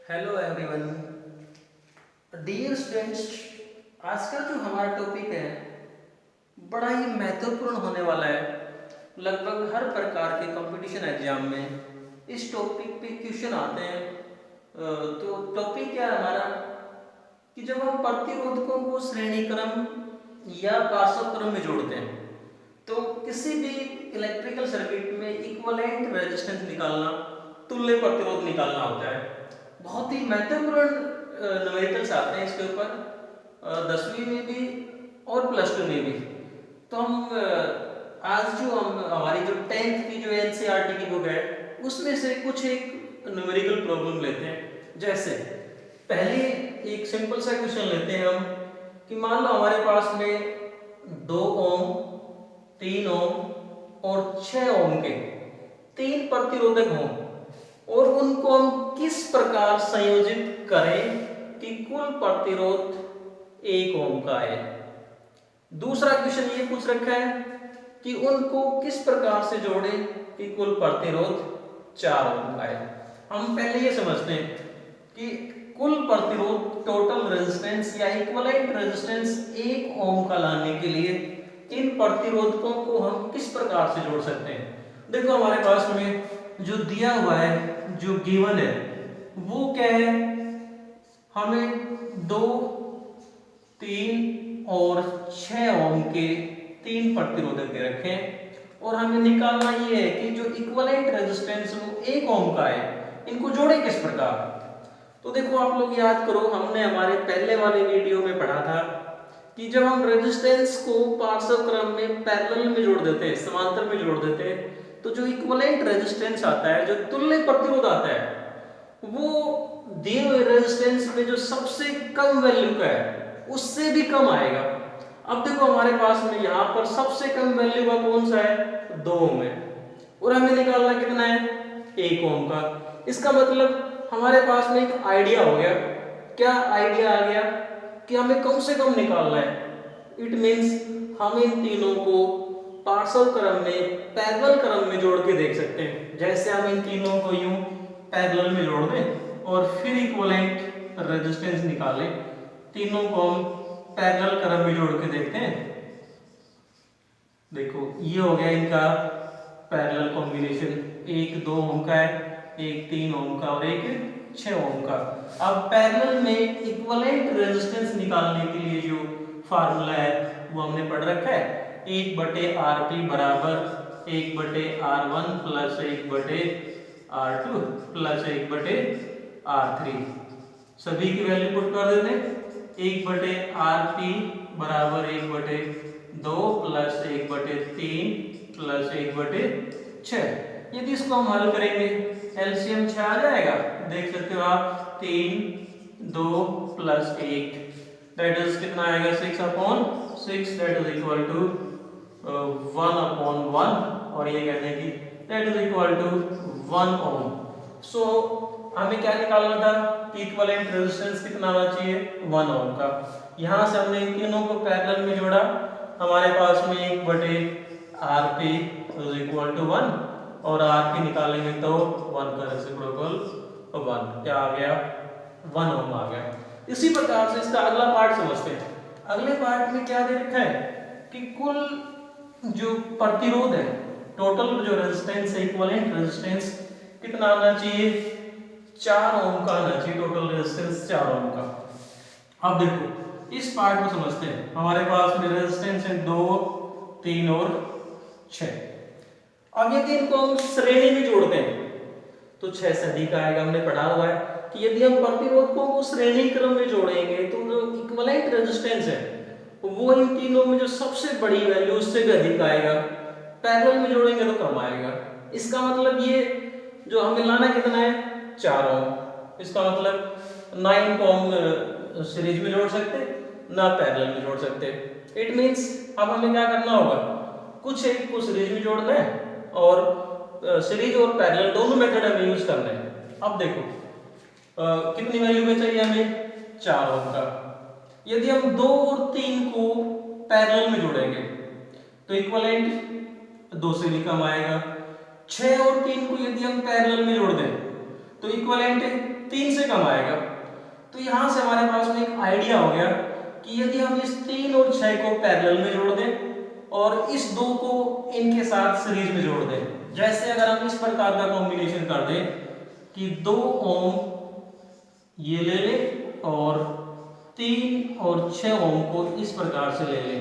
Hello everyone, dear students. आज का जो हमारा टॉपिक है बड़ा ही महत्वपूर्ण होने वाला है। लगभग हर प्रकार के कंपटीशन एग्जाम में इस टॉपिक पे क्वेश्चन आते हैं। तो टॉपिक क्या है हमारा कि जब हम प्रतिरोधकों को श्रेणी क्रम या पार्श्व क्रम में जोड़ते हैं तो किसी भी इलेक्ट्रिकल सर्किट में इक्विवेलेंट रेजिस्टेंस निकालना, तुल्य प्रतिरोध निकालना होता है। बहुत ही महत्वपूर्ण न्यूमेरिकल्स आते हैं इसके ऊपर, 10वीं में भी और प्लस 2 में भी। तो आज जो हम हमारी जो 10th की जो एनसीईआरटी की बुक है उसमें से कुछ एक न्यूमेरिकल प्रॉब्लम लेते हैं। जैसे पहले एक सिंपल सा क्वेश्चन लेते हैं हम कि मान लो हमारे पास में 2 ओम, 3 ओम और 6 ओम के 3 प्रतिरोधक हों और उनको हम किस प्रकार संयोजित करें कि कुल प्रतिरोध 1 ओम का आए। दूसरा क्वेश्चन ये पूछ रखा है कि उनको किस प्रकार से जोड़ें कि कुल प्रतिरोध 4 ओम का आए। हम पहले ये समझते हैं कि कुल प्रतिरोध, टोटल रेजिस्टेंस या इक्विवेलेंट रेजिस्टेंस 1 ओम का लाने के लिए इन प्रतिरोधकों को हम किस प्रकार से जोड़ सकते हैं। देखो हमारे पास में जो दिया हुआ है, जो गिवन है वो क्या है, हमें 2, 3 और 6 ओम के 3 प्रतिरोधक दे रखे हैं और हमें निकालना ये है कि जो इक्विवेलेंट रेजिस्टेंस वो 1 ओम का है, इनको जोड़े किस प्रकार। तो देखो आप लोग याद करो, हमने हमारे पहले वाले वीडियो में पढ़ा था कि जब हम रेजिस्टेंस को पार्श्व क्रम में पैरेलल में जोड़ देते हैं, समांतर में जोड़ देते हैं, तो जो इक्विवेलेंट रेजिस्टेंस आता है, जो तुल्य प्रतिरोध आता है, वो दिए हुए रेजिस्टेंस में जो सबसे कम वैल्यू का है उससे भी कम आएगा। अब देखो हमारे पास में यहाँ पर सबसे कम वैल्यू का कौन सा है, 2 ओम है और हमें निकालना कितना है, 1 ओम का। इसका मतलब हमारे पास में एक आइडिया हो गया। क्या आइडिया आ गया कि हमें कम से कम निकालना है। इट मींस हम इन तीनों को पार्श्व क्रम में, पैरेलल क्रम में जोड़ के देख सकते हैं। जैसे हम इन तीनों को यूं पैरेलल में जोड़ दें और फिर इक्विवेलेंट रेजिस्टेंस निकालें। तीनों को हम पैरेलल क्रम में जोड़ के देखते हैं। देखो ये हो गया इनका पैरेलल कॉम्बिनेशन, एक 2 ओम का है, एक 3 ओम का और एक 6 ओम का। अब पैरेलल में इक्विवेलेंट रेजिस्टेंस निकालने के लिए जो फार्मूला है वो हमने पढ़ रखा है, 1/RP बराबर 1/R1 plus 1/R2 plus 1/R3। सभी की वैल्यू पुट कर देते हैं। 1/RP बराबर 1/2 प्लस 1/3 प्लस 1/6। यदि इसको हम हल करेंगे एलसीएम 6 आ जाएगा, देख सकते हो आप, 3, 2 प्लस 1 दैट इज कितना आएगा, 6/6 दैट इज इक्वल टू 1/1 और ये कहते हैं कि दैट इज इक्वल टू 1 ओम। सो हमें क्या निकालना था कि इक्विवेलेंट रेजिस्टेंस कितना आना चाहिए, 1 ओम का। यहां से हमने इन तीनों को पैरेलल में जोड़ा, हमारे पास में 1/RP इज इक्वल टू 1 और RP निकालेंगे तो 1 का रेसिप्रोकल 1, क्या आ गया, 1 ओम आ गया। इसी प्रकार से इसका अगला पार्ट समझते हैं। अगले पार्ट में क्या दे रखा है कि कुल जो प्रतिरोध है, टोटल जो रेजिस्टेंस है, इक्विवेलेंट रेजिस्टेंस कितना आना चाहिए, 4 ओम का आना चाहिए, टोटल रेजिस्टेंस 4 ओम का। अब देखो इस पार्ट को समझते हैं। हमारे पास में रेजिस्टेंस है 2, 3 और 6। अब यदि इनको हम श्रेणी में जोड़ते हैं तो 6 से अधिक आएगा। हमने पढ़ा हुआ है कि यदि हम प्रतिरोधकों को श्रेणी क्रम में जोड़ेंगे तो जो इक्विवेलेंट रेजिस्टेंस है वो इन तीनों में जो सबसे बड़ी वैल्यू उससे भी अधिक आएगा। पैरेलल में जोड़ेंगे तो कम आएगा। इसका मतलब ये जो हमें लाना कितना है, 4 ओम। इसका मतलब 9 को हम सीरीज में जोड़ सकते ना पैरेलल में जोड़ सकते। इट मींस अब हमें क्या करना होगा, कुछ एक को सीरीज में जोड़ना है और सीरीज और पैरेलल दोनों मेथड हमें यूज करना है। अब देखो कितनी वैल्यू में चाहिए हमें, 4 ओम का। यदि हम 2 और 3 को पैरेलल में जोड़ेंगे तो इक्विवेलेंट 2 से भी कम आएगा। 6 और 3 को यदि हम पैरेलल में जोड़ दें तो इक्विवेलेंट 3 से कम आएगा। तो यहाँ से हमारे पास में एक आइडिया हो गया कि यदि हम इस 3 और 6 को पैरेलल में जोड़ दें और इस 2 को इनके साथ सीरीज में जोड़ दें, जैसे अगर हम इस प्रकार का कॉम्बिनेशन कर दें कि 2 ओम ये ले लें और 3 और 6 ओम को इस प्रकार से ले लें,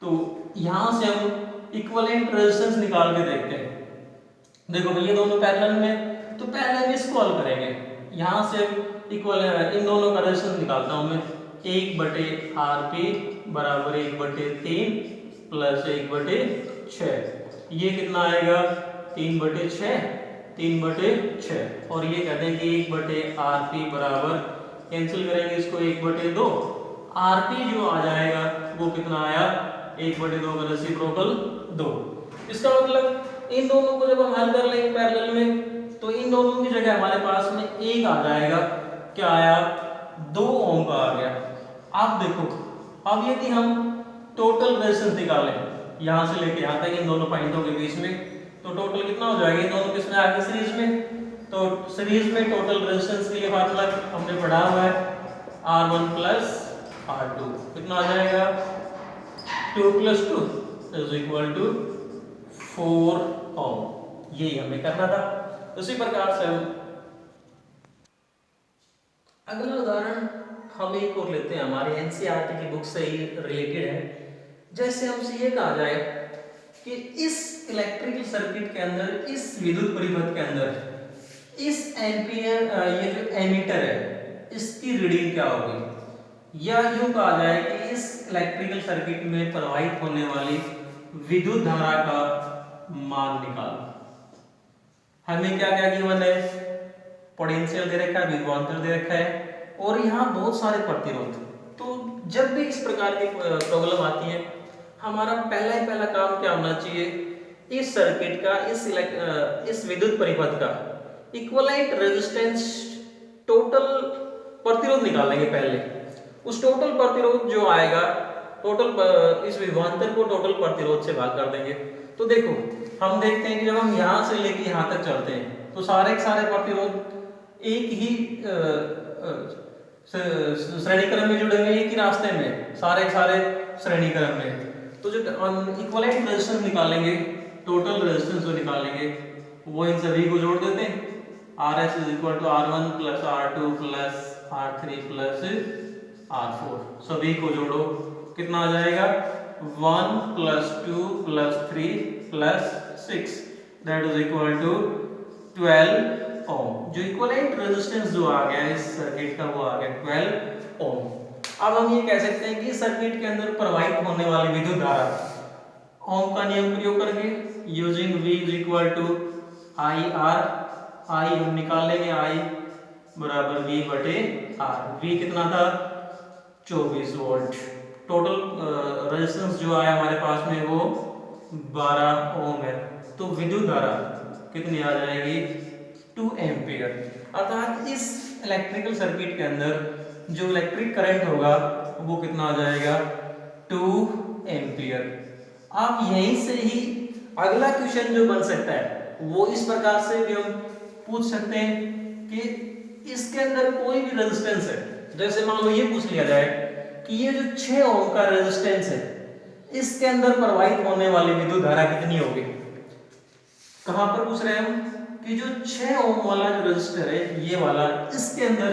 तो यहां से हम इक्विवेलेंट रेजिस्टेंस निकाल के देखते हैं। देखो भाई ये दोनों पैरेलल में, तो पैरेलल में इसको हल करेंगे। यहां से इक्वल इन दोनों का रेजिस्टेंस निकालता हूं मैं, 1/Rp बराबर 1/3 प्लस 1/6। ये कितना आएगा 3/6, 3/6। और ये कहते हैं कि 1/Rp बराबर, कैंसिल करेंगे इसको 1/2, Rp जो आ जाएगा वो कितना आया 1/2 का रेसिप्रोकल 2। इसका मतलब इन दोनों को जब हम हल कर लेंगे पैरेलल में, तो इन दोनों की जगह हमारे पास में एक आ जाएगा, क्या आया 2 ओम का आ गया। आप देखो अब यदि हम टोटल रेजिस्टेंस निकालें यहां से लेके यहां तक इन दोनों पॉइंटों के बीच में, तो टोटल कितना हो जाएगा, इन दोनों किस में आगे सीरीज में, तो सीरीज में टोटल रेजिस्टेंस के लिए फार्मूला हमने पढ़ा हुआ है R1 प्लस R2, कितना आ जाएगा 2 + 2 = 4 ओम। यही हमें करना था। उसी प्रकार से हम अगला उदाहरण हम एक और लेते हैं, हमारे एनसीईआरटी की बुक से ही रिलेटेड है। जैसे हमसे ये कहा जाए कि इस इलेक्ट्रिकल सर्किट के अंदर, इस विद्युत परिपथ के अंदर इस एम्पियर ये जो एमीटर है इसकी रीडिंग क्या होगी, या यूं कहा जाए कि इस इलेक्ट्रिकल सर्किट में प्रवाहित होने वाली विद्युत धारा का मान निकालो। हमें क्या क्या गिवन है, पोटेंशियल दे रखा है, विभवांतर दे रखा है और यहाँ बहुत सारे प्रतिरोध। तो जब भी इस प्रकार की प्रॉब्लम आती है, हमारा पहला काम क्या होना चाहिए, इस सर्किट का, इस विद्युत परिपथ का इक्विवेलेंट रेजिस्टेंस, टोटल प्रतिरोध निकालेंगे पहले। उस टोटल प्रतिरोध जो आएगा, टोटल इस विभवांतर को टोटल प्रतिरोध से भाग कर देंगे। तो देखो हम देखते हैं कि जब हम यहाँ से लेके यहाँ तक चलते हैं तो सारे के सारे प्रतिरोध एक ही श्रेणी क्रम में जुड़े हुए, एक ही रास्ते में, सारे के सारे श्रेणी क्रम में। तो जो इक्विवेलेंट रेजिस्टेंस निकालेंगे, टोटल रेजिस्टेंस जो निकालेंगे वो इन सभी को जोड़ देते हैं। RS = R1 + R2 + R3 + R4, सभी को जोड़ो, कितना आ जाएगा 1 + 2 + 3 + 6 = 12 ओम। जो इक्विवेलेंट रेजिस्टेंस जो आ गया इस सर्किट का वो आ गया 12 ओम। अब हम ये कह सकते हैं कि इस सर्किट के अंदर प्रवाहित होने वाली विद्युत धारा ओम का नियम प्रयोग करके यूजिंग V = IR, I हम निकाल लेंगे, I बराबर V/R। V कितना था 24 वोल्ट। टोटल रेजिस्टेंस जो आया हमारे पास में वो 12 ओम है। तो विद्युत धारा कितनी आ जाएगी 2 एम्पियर। अर्थात इस इलेक्ट्रिकल सर्किट के अंदर जो इलेक्ट्रिक करंट होगा वो कितना आ जाएगा 2 एम्पियर। आप यहीं से ही अगला क्वेश्चन जो बन सकता है वो इस प्रकार से भी हम पूछ सकते हैं कि इसके अंदर कोई भी रेजिस्टेंस है, जैसे मान लो ये पूछ लिया जाए कि ये जो 6 ओम का रेजिस्टेंस है इसके अंदर प्रवाहित होने वाली विद्युत धारा कितनी होगी। कहां पर पूछ रहे हैं हम कि जो 6 ओम वाला जो रेजिस्टर है ये वाला, इसके अंदर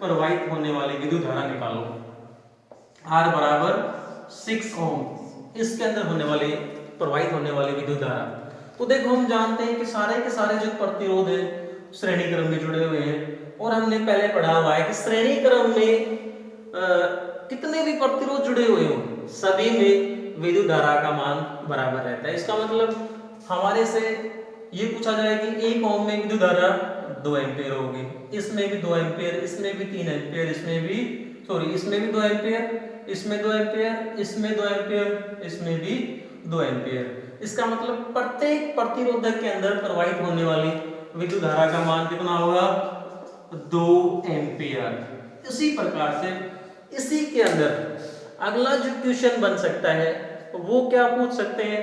प्रवाहित होने वाली विद्युत धारा निकालो। R बराबर 6 ओम, इसके अंदर होने वाली प्रवाहित होने वाली विद्युत धारा। तो देखो हम जानते हैं कि सारे के सारे जो प्रतिरोध है श्रेणी क्रम में जुड़े हुए हैं, और हमने पहले पढ़ा हुआ है कि श्रेणी क्रम में कितने भी प्रतिरोध जुड़े हुए हो सभी में विद्युत धारा का मान बराबर रहता है। इसका मतलब हमारे से ये पूछा जाए कि 1 ओम में विद्युत धारा 2 एम्पीयर होगी, इसमें भी 2 एम्पीयर, इसमें भी 3 एम्पीयर, इसमें भी 2 एम्पीयर, इसमें 2 एम्पीयर, इसमें 2 एम्पीयर, इसमें भी 2 एम्पीयर। इसका मतलब प्रत्येक प्रतिरोधक के अंदर प्रवाहित होने वाली विद्युत धारा का मान कितना होगा 2 एम्पीयर। इसी प्रकार से इसी के अंदर अगला जो क्वेश्चन बन सकता है वो क्या पूछ सकते हैं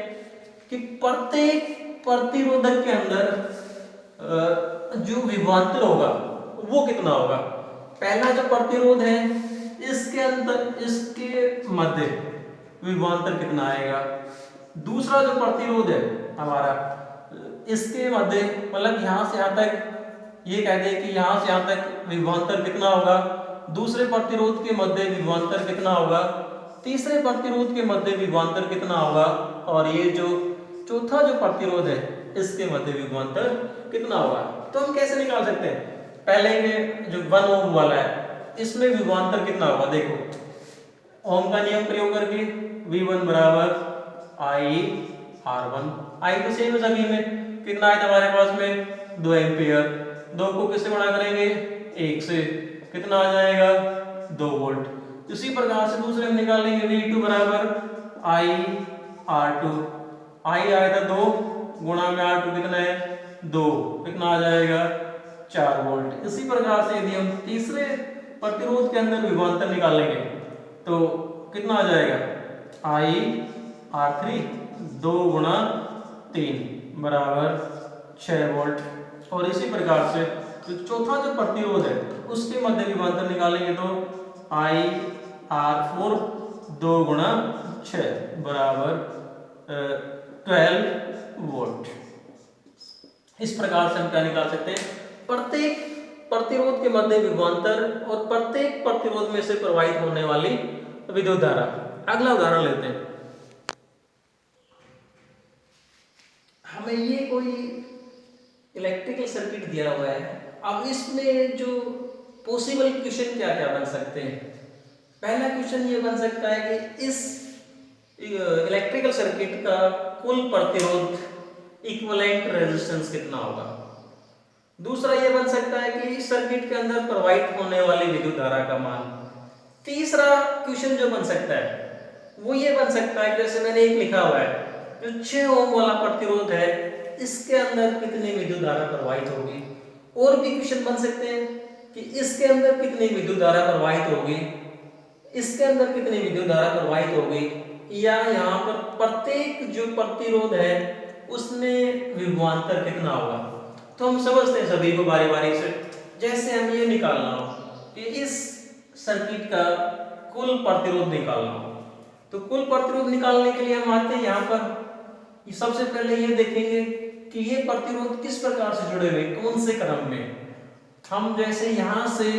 कि प्रत्येक प्रतिरोधक के अंदर जो विभवांतर होगा वो कितना होगा। पहला जो प्रतिरोध है इसके अंदर इसके मध्य विभवांतर कितना आएगा। दूसरा जो प्रतिरोध है हमारा इसके मध्य मतलब यहाँ से यहाँ तक ये कह दे कि यहाँ से यहाँ तक विभवांतर कितना होगा। दूसरे प्रतिरोध के मध्य विभवांतर कितना होगा। तीसरे प्रतिरोध के मध्य विभवांतर कितना होगा। और ये जो चौथा जो प्रतिरोध है इसके मध्य विभवांतर कितना होगा। तो हम कैसे निकाल सकते हैं। पहले में जो 1 ओम वाला है इसमें विभवांतर कितना होगा। देखो ओम का नियम प्रयोग करके V1 बराबर I/R1। आई तो सेम है सभी में, कितना है हमारे पास में 2 एम्पियर। 2 को किससे गुणा करेंगे 1 से, कितना आ जाएगा 2 वोल्ट। इसी प्रकार से दूसरे हम निकालेंगे V2 बराबर I/R2। I आया था 2 गुणा में R2 कितना है 2, कितना आ जाएगा 4 वोल्ट। इसी प्रकार से यदि हम तीसरे प्रतिरोध के अंदर विभवांतर निकालेंगे तो कितना आ जाएगा I/R3 2 गुणा 3 बराबर 6 वोल्ट। और इसी प्रकार से जो चौथा जो प्रतिरोध है उसके मध्य विभवांतर निकालेंगे तो I/R4 2 गुणा 6 बराबर 12 वोल्ट। इस प्रकार से हम क्या निकाल सकते हैं, प्रत्येक प्रतिरोध के मध्य विभवांतर और प्रत्येक प्रतिरोध में से प्रवाहित होने वाली विद्युत धारा। अगला उदाहरण लेते हैं। हमें ये कोई इलेक्ट्रिकल सर्किट दिया हुआ है। अब इसमें जो पॉसिबल क्वेश्चन क्या क्या बन सकते हैं। पहला क्वेश्चन ये बन सकता है कि इस इलेक्ट्रिकल सर्किट का कुल प्रतिरोध इक्विवेलेंट रेजिस्टेंस कितना होगा। दूसरा ये बन सकता है कि इस सर्किट के अंदर प्रवाहित होने वाली विद्युत धारा का मान। तीसरा क्वेश्चन जो बन सकता है वो ये बन सकता है, जैसे मैंने एक लिखा हुआ है जो 6 ओम वाला प्रतिरोध है इसके अंदर कितनी विद्युत धारा प्रवाहित होगी। और भी क्वेश्चन बन सकते हैं कि इसके अंदर कितनी विद्युत धारा प्रवाहित होगी, इसके अंदर कितनी विद्युत धारा प्रवाहित होगी, या यहाँ पर प्रत्येक जो प्रतिरोध है उसमें विभवांतर कितना होगा। तो हम समझते हैं सभी को बारी बारी से। जैसे हम ये निकालना हो कि इस सर्किट का कुल प्रतिरोध निकालना हो, तो कुल प्रतिरोध निकालने के लिए हम आते हैं यहाँ पर। सबसे पहले ये देखेंगे कि ये प्रतिरोध किस प्रकार से जुड़े हुए, कौन से क्रम में। हम जैसे यहाँ से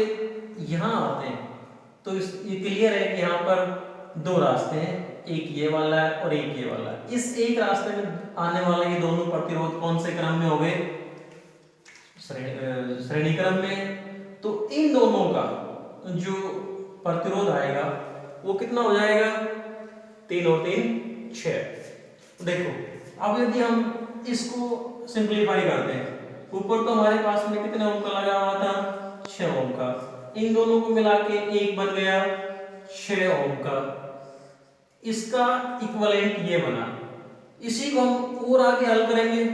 यहाँ आते हैं तो ये क्लियर है कि यहाँ पर 2 रास्ते हैं, एक ये वाला है और एक ये वाला है। इस एक रास्ते में आने वाले ये दोनों प्रतिरोध कौन से क्रम में हो गए, श्रेणी क्रम में। तो इन दोनों का जो प्रतिरोध आएगा वो कितना हो जाएगा 3 और 3 6। देखो अब यदि हम इसको सिंपलीफाई करते हैं, ऊपर तो हमारे पास में कितने ओम का लगा हुआ था 6 ओम का, इन दोनों को मिला के एक बन गया 6 ओम का। इसका इक्विवेलेंट ये बना। इसी को हम और आगे हल करेंगे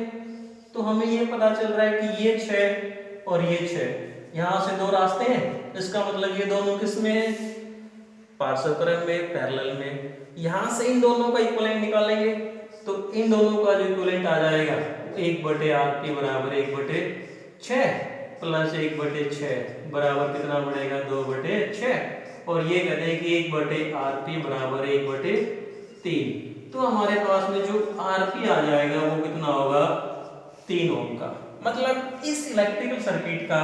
तो हमें ये पता चल रहा है कि ये 6 और ये 6, यहाँ से 2 रास्ते हैं, इसका मतलब ये दोनों किस में है पार्श्व क्रम में, पैरेलल में। यहाँ से इन दोनों का इक्विवेलेंट निकालेंगे तो इन दोनों का जो इक्विवेलेंट आ जाएगा 1/RP बराबर 1/6 प्लस 1/6 बराबर कितना बढ़ेगा 2/6। और ये कहते हैं कि 1/RP बराबर 1/3। तो हमारे पास में जो RP आ जाएगा वो कितना होगा 3 ओम का। मतलब इस इलेक्ट्रिकल सर्किट का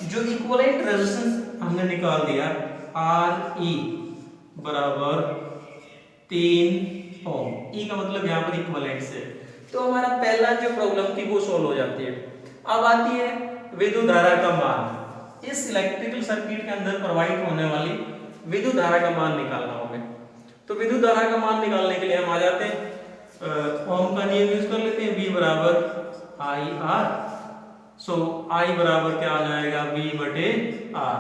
जो इक्विवेलेंट रेजिस्टेंस हमने निकाल दिया RE बराबर 3 ओम। E का मतलब यहाँ पर इक्विवेलेंट से। तो हमारा पहला जो प्रॉब्लम थी वो सोल्व हो जाती है। अब आती है विद्युत धारा का मान। इस इलेक्ट्रिकल सर्किट के अंदर प्रवाहित होने वाली विद्युत धारा का मान निकालना होगा। तो विद्युत धारा का मान निकालने के लिए हम आ जाते हैं ओम का नियम यूज कर लेते हैं, V बराबर IR। सो I बराबर क्या आ जाएगा V/R।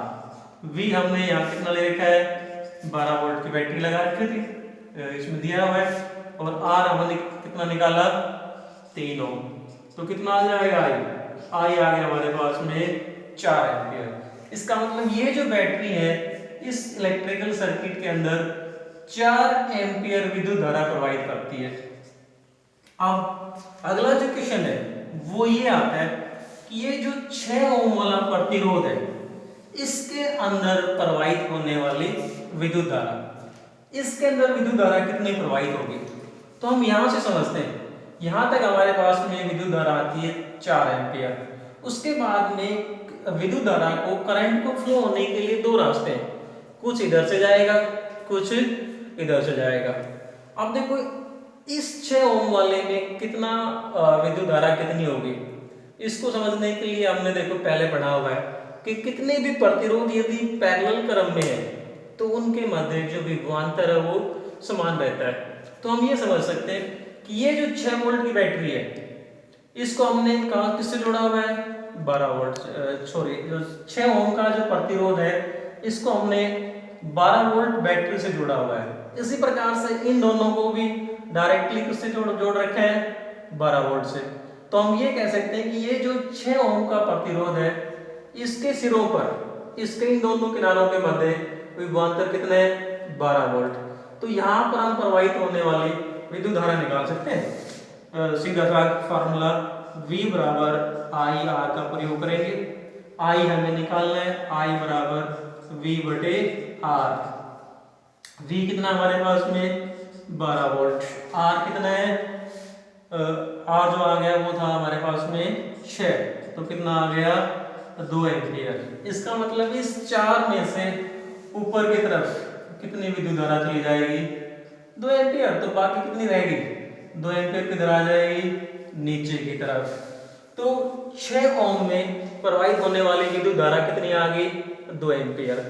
V हमने यहाँ कितना ले रखा है 12 वोल्ट की बैटरी लगा रखी थी, इसमें दिया हुआ है। और R हमने कितना निकाला 3 ओम। तो कितना आ जाएगा I आ गया हमारे पास में 4 एम्पियर। इसका मतलब ये जो बैटरी है इस इलेक्ट्रिकल सर्किट के अंदर 4 एम्पियर विद्युत धारा प्रवाहित करती है। अब अगला जो क्वेश्चन है वो ये आता है कि ये जो 6 ओम वाला प्रतिरोध है इसके अंदर प्रवाहित होने वाली विद्युत धारा, इसके अंदर विद्युत धारा कितनी प्रवाहित होगी। तो हम यहां से समझते हैं, यहां तक हमारे पास में विद्युत धारा आती है 4 एम्पियर। उसके बाद में विद्युत धारा को, करंट को फ्लो होने के लिए दो रास्ते हैं, कुछ इधर से जाएगा, कुछ इधर से जाएगा। अब देखो इस 6 ओम वाले में कितना विद्युत धारा कितनी होगी, इसको समझने के लिए हमने देखो पहले पढ़ा हुआ है कि कितने भी प्रतिरोध यदि पैरेलल क्रम में है तो उनके मध्य जो विभवांतर है वो समान रहता है। तो हम ये समझ सकते हैं कि ये जो 6 वोल्ट की बैटरी है इसको हमने कहा किससे जोड़ा हुआ है, 12 वोल्ट सॉरी जो 6 ओम का जो प्रतिरोध है इसको हमने 12 वोल्ट बैटरी से जोड़ा हुआ है। इसी प्रकार से इन दोनों को भी डायरेक्टली किससे जोड़ रखे हैं, 12 वोल्ट से। तो हम ये कह सकते हैं कि ये जो 6 ओम का प्रतिरोध है इसके सिरों पर, इसके इन दोनों किनारों के मध्य विभवांतर कितने हैं, 12 वोल्ट। तो यहाँ पर हम प्रवाहित होने वाली विद्युत धारा निकाल सकते हैं। सीधा सा फार्मूला V बराबर आई आर का प्रयोग करेंगे। I हमें निकालना है, I बराबर V बटे R। V कितना हमारे पास में 12 वोल्ट, R कितना है, R जो आ गया वो था हमारे पास में 6, तो कितना आ गया 2 एम्पियर। इसका मतलब इस 4 में से ऊपर की तरफ कितनी विद्युत धारा चली जाएगी, 2 एम्पियर। तो बाकी कितनी रहेगी, 2 एम्पियर किधर आ जाएगी, नीचे की तरफ। तो 6 ओम में प्रवाहित होने वाली विद्युत धारा कितनी आ गई, 2 एम्पियर।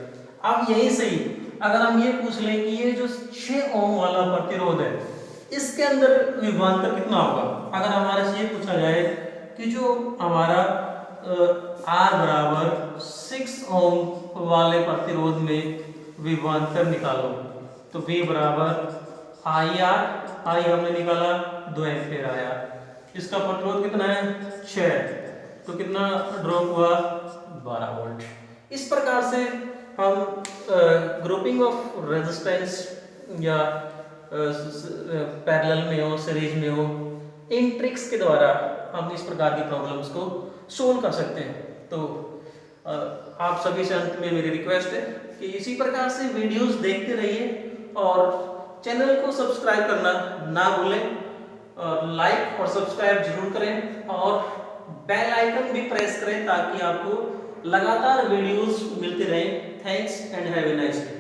अब यही सही अगर हम ये पूछ लें कि ये जो 6 ओम वाला प्रतिरोध है इसके अंदर विभवांतर कितना होगा, अगर हमारे से ये पूछा जाए कि जो हमारा R बराबर 6 ओम वाले प्रतिरोध में विभवांतर निकालो, तो V बराबर आई आर, आई हमने निकाला 2 एम्पियर आया, इसका प्रतिरोध कितना है 6, तो कितना ड्रॉप हुआ 12 वोल्ट। इस प्रकार से हम ग्रुपिंग ऑफ रेजिस्टेंस या पैरेलल में हो, सीरीज में हो, इन ट्रिक्स के द्वारा हम इस प्रकार की प्रॉब्लम्स को सोल्व कर सकते हैं। तो आप सभी से अंत में मेरी रिक्वेस्ट है कि इसी प्रकार से वीडियोस देखते रहिए और चैनल को सब्सक्राइब करना ना भूलें, और लाइक और सब्सक्राइब जरूर करें और बेल आइकन भी प्रेस करें ताकि आपको लगातार वीडियोस मिलते रहें। Thanks and have a nice day.